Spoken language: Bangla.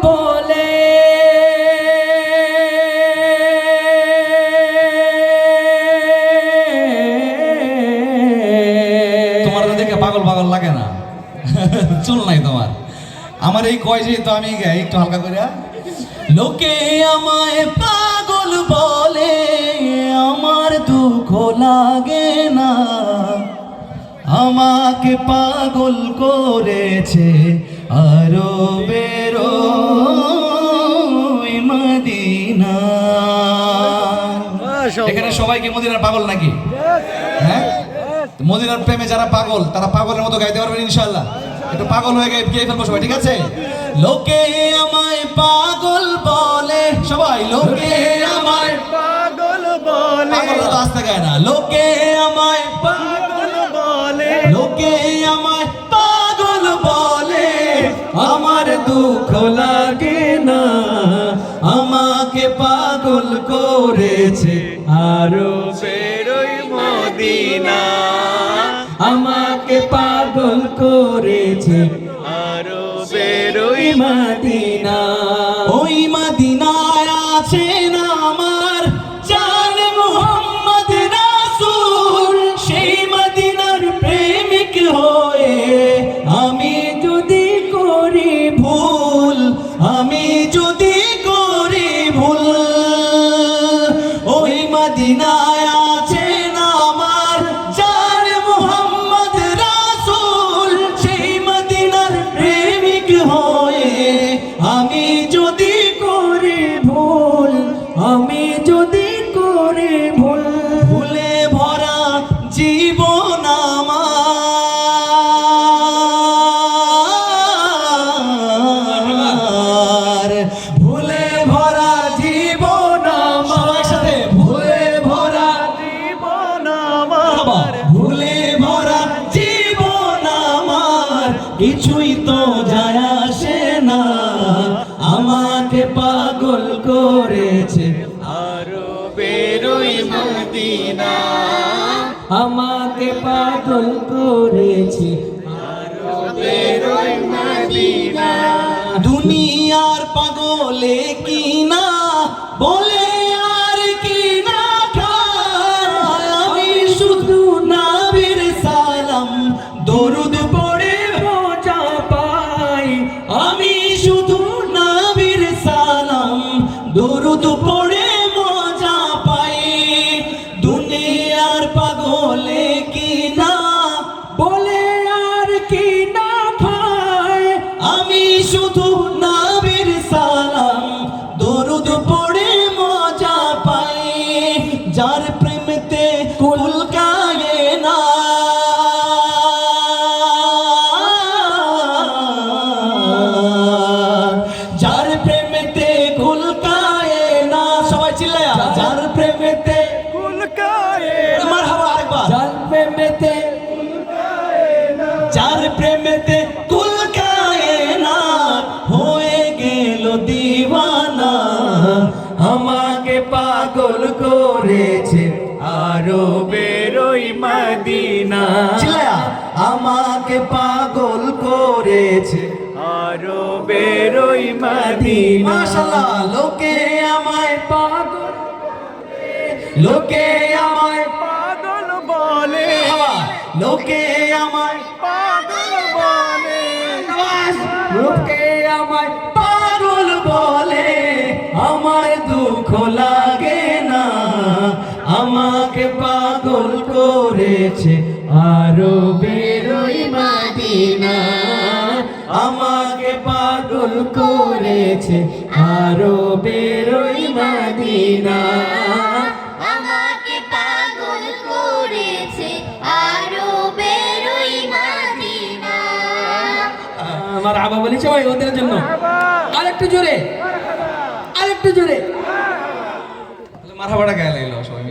বলে তোমার দেখে পাগল পাগল লাগে না? চুল নাই তোমার, আমার এই কয় যে তো আমি গাই একটু হালকা করে। লোকে আমায় পাগল বলে, আমার দুঃখ লাগে না, আমাকে পাগল করেছে আরো বেরো মদিনা। এখানে সবাই কি মদিনার পাগল নাকি? হ্যাঁ, মদিনার প্রেমে যারা পাগল তারা পাগলের মতো গাইতে পারবেন ইনশাআল্লাহ। একটু পাগল হয়ে গিয়ে ফেলবো সবাই, ঠিক আছে? লোকে আমায় পাগল বলে, সবাই লোকে আমায় পাগল বলে, পাগল তো আসতে গায় না। লোকে আমায় পাগল বলে, লোকে আমায় পাগল বলে, আমার দুঃখ লাগে না, আমাকে পাগল করেছে আরো বেরোই মদিনা, আমাকে পাগল করেছে আরো বেরোই মদিনা। ওই মদিনায় আছেন আমার জান মুহাম্মদ রাসূল, সেই মদিনার প্রেমিক হয়ে আমি যদি করি ভুল, আমি যদি করি ভুল, ওই মদিনায় আছেন আমার জান মুহাম্মদ রাসূল, সেই মদিনার প্রেমিক হয়ে আমি যদি করি ভুল, আমি যদি করি ভুল, ভুলে ভরা জীবন আমার, ভুলে ভরা জীবন আমার, সাথে ভুলে ভরা জীবন আমার, ভুলে ভরা জীবন আমার, কিছুই তো যায় আসে না, আমাকে পাগল করেছে আরো বেরোই মদিনা, আমাকে পাগল করেছে আরো বেরোই মদিনা। দুনিয়ার পাগলে কিনা বলে আর কিনা খায়, আমি শুধু নবীর সালাম দরুদ পড়ে মজা পাই, আমি শুধু নবীর সালাম দরুদ পড়ে মজা পাই। দুনিয়ার পাগলে কিনা বলে আর কিনা খায়, আমি শুধু নবীর সালাম দরুদ পড়ে মজা পাই। যার প্রেমতে কুল কায়ে না, যার প্রেমতে কুল কায়ে না, সবাই চিল্লায়া, যার প্রেমতে কুলকায়ে মারহাবা আরেকবার, যার প্রেমতে যার প্রেমেতে কুল কায়না হয়ে গেল দিওয়ানা, আমাকে পাগল করেছে আরো বেরোই মদিনা, চিল্লায়া, আমাকে পাগল করেছে আরো বেরোই মদিনা। মাশাআল্লাহ। লোকে আমায় পাগল, লোকে আমায় পাগল বলে, লোকে আমায় পাগল বলে, লোকে আমায় পাগল বলে, আমার দুঃখ লাগে না, আমাকে পাগল করেছে আরো বেরোই মদিনা, আমাকে পাগল করেছে আরো বেরোই মদিনা, আমাকে পাগল করেছে আরো বেরোই মদিনা। আমার আবা বলি সবাই ওদের জন্য আরেকটু জোরে, আরেকটু জোরে মারহাবাটা গায়ে লাগলো সবাই।